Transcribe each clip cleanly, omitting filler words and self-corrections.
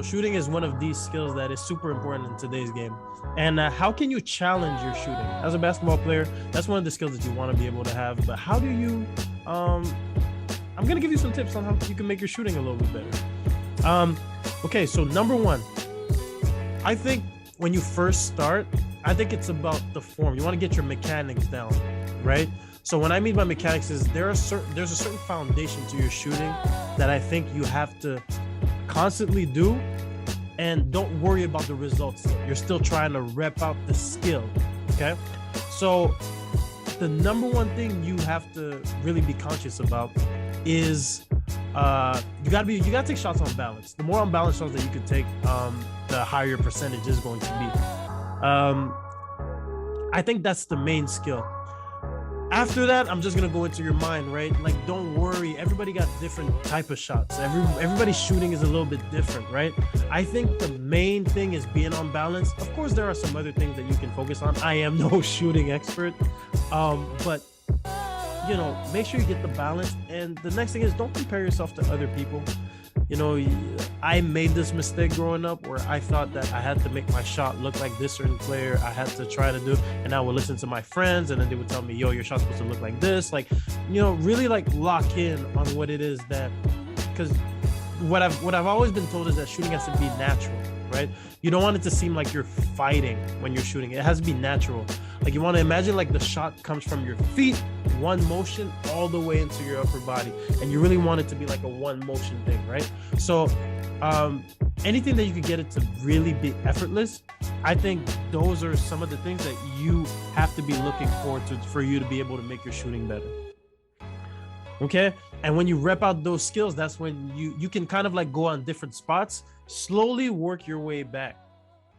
shooting is one of these skills that is super important in today's game. And how can you challenge your shooting as a basketball player? That's one of the skills that you want to be able to have. But how do you? I'm gonna give you some tips on how you can make your shooting a little bit better. Okay, so number one, I think when you first start, I think it's about the form. You want to get your mechanics down, right? So what I mean by mechanics is there's a certain foundation to your shooting that I think you have to constantly do, and don't worry about the results. You're still trying to rep out the skill, okay? So the number one thing you have to really be conscious about is you gotta take shots on balance. The more unbalanced shots that you could take, the higher your percentage is going to be. I think that's the main skill. After that, I'm just gonna go into your mind, right? Like, don't worry. Everybody got different type of shots. Everybody's shooting is a little bit different, right? I think the main thing is being on balance. Of course, there are some other things that you can focus on. I am no shooting expert, but you know, make sure you get the balance. And the next thing is, don't compare yourself to other people. You know, I made this mistake growing up where I thought that I had to make my shot look like this certain player. I had to try to do, and I would listen to my friends, and then they would tell me, yo, your shot's supposed to look like this. Like, you know, really like lock in on what it is that, because what I've always been told is that shooting has to be natural, right? You don't want it to seem like you're fighting when you're shooting. It has to be natural. Like, you want to imagine like the shot comes from your feet, one motion all the way into your upper body, and you really want it to be like a one motion thing, right? So anything that you could get it to really be effortless, I think those are some of the things that you have to be looking forward to for you to be able to make your shooting better. Okay, and when you rep out those skills, that's when you can kind of like go on different spots, slowly work your way back.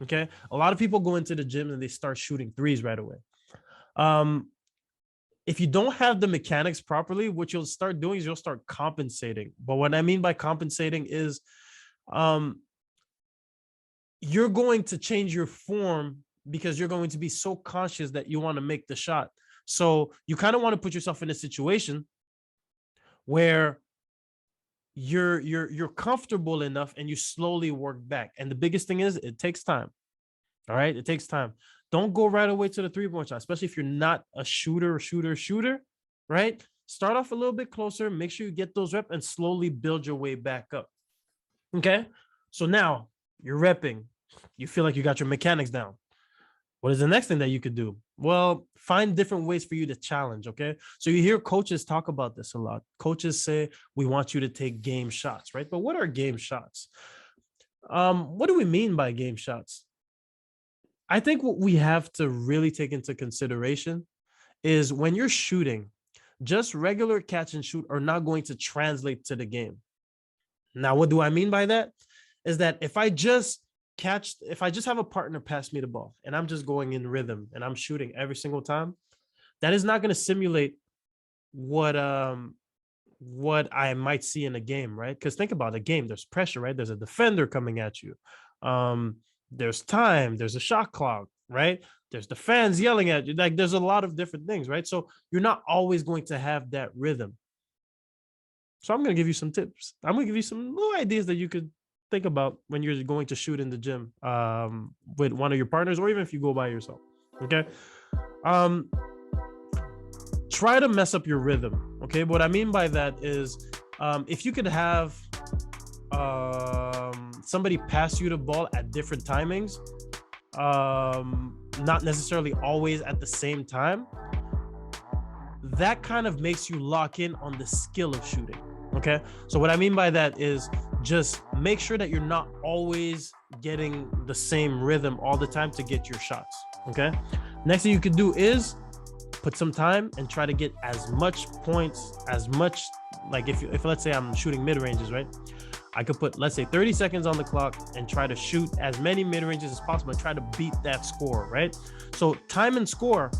Okay, a lot of people go into the gym and they start shooting threes right away. If you don't have the mechanics properly, what you'll start doing is you'll start compensating. But what I mean by compensating is you're going to change your form because you're going to be so conscious that you want to make the shot. So you kind of want to put yourself in a situation where you're comfortable enough and you slowly work back. And the biggest thing is it takes time. All right, it takes time. Don't go right away to the 3-point shot, especially if you're not a shooter, right? Start off a little bit closer, make sure you get those reps and slowly build your way back up. Okay, so now you're repping. You feel like you got your mechanics down. What is the next thing that you could do? Well, find different ways for you to challenge, okay? So you hear coaches talk about this a lot. Coaches say, we want you to take game shots, right? But what are game shots? What do we mean by game shots? I think what we have to really take into consideration is when you're shooting, just regular catch and shoot are not going to translate to the game. Now, what do I mean by that? Is that if I just have a partner pass me the ball and I'm just going in rhythm and I'm shooting every single time, that is not going to simulate what I might see in a game, right? Because think about a game, there's pressure, right? There's a defender coming at you. There's time, there's a shot clock, right? There's the fans yelling at you. Like, there's a lot of different things, right? So you're not always going to have that rhythm. So I'm going to give you some tips. I'm going to give you some little ideas that you could think about when you're going to shoot in the gym with one of your partners, or even if you go by yourself. Okay. Try to mess up your rhythm. Okay. What I mean by that is if you could have somebody pass you the ball at different timings, not necessarily always at the same time, that kind of makes you lock in on the skill of shooting. Okay, so what I mean by that is just make sure that you're not always getting the same rhythm all the time to get your shots. Okay, next thing you could do is put some time and try to get as much points, like if let's say I'm shooting mid ranges, right? I could put, let's say, 30 seconds on the clock and try to shoot as many mid ranges as possible and try to beat that score, right? So time and score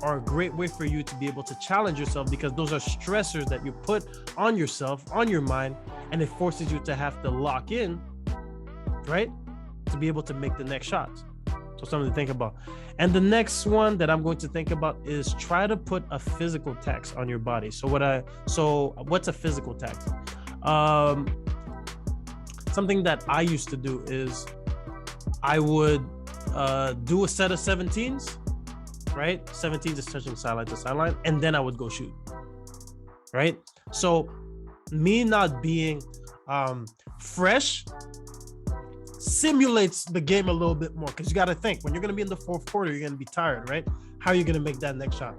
are a great way for you to be able to challenge yourself, because those are stressors that you put on yourself, on your mind, and it forces you to have to lock in, right, to be able to make the next shots. So something to think about. And the next one that I'm going to think about is try to put a physical tax on your body. So what's a physical tax? something that I used to do is I would do a set of 17s, right? 17s is touching sideline to sideline, and then I would go shoot, right? So me not being fresh simulates the game a little bit more, because you got to think, when you're going to be in the fourth quarter, you're going to be tired, right? How are you going to make that next shot?